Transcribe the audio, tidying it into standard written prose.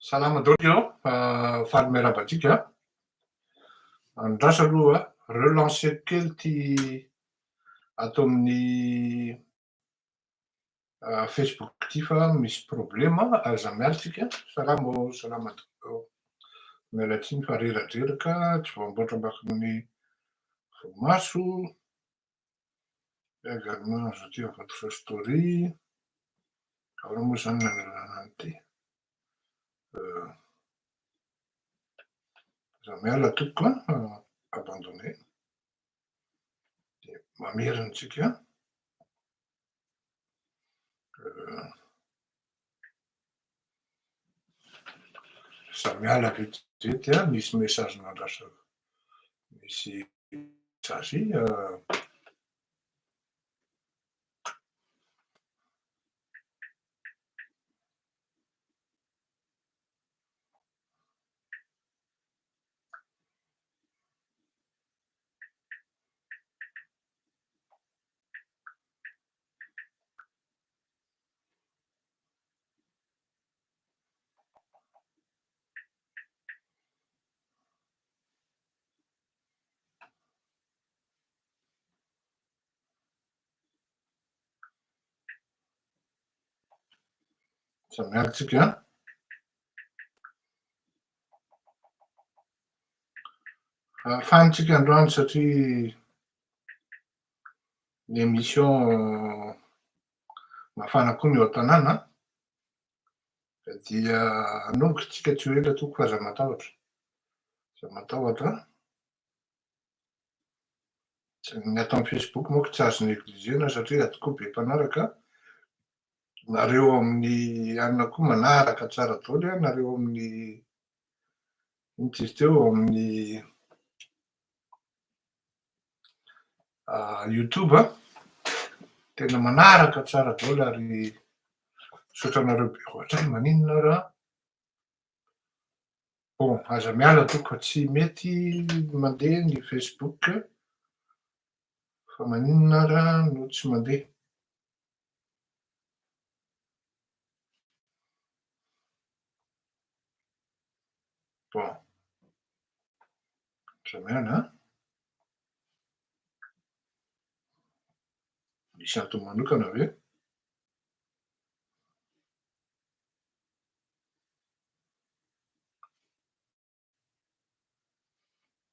Salama daoly ianao, faly miarabantsika. Andraso aloha relanceko kely ty ato amin'ny Facebook ty fa misy problema, aiza miala tsika? Salama salama tokoa. Miala tsiny fa reradreraka, tsy voamboatra ambakiny voamaso. Également ajouter à votre story. Ahoana moa zany namelana an'ity? Za miala tompoko abandonné. De mamerina tsika. Za miala vetivety misy message nandrasa misy message za miala tsika. Fanintsika androany satria l'émission mafana koa ny ao an-tanàna dia anomboka tsika tsy ho ela toko fa aza matahotra. Aza matahotra. Ny ato amin'ny Facebook moa tsy azo negligena satria atokao be mpanaraka. Nareo amin'ny alina koa manaraka tsara daoly, nareo amin'ny ino ty izy teo amin'ny YouTube tena manaraka tsara daoly ary misaotra anareo be loatra. Maninona raha? Bon, aza miala toko fa tsy mety mandeha ny Facebook fa maninona raha no tsy mandeha? Bon, aza miala. Misy antony manokana ve?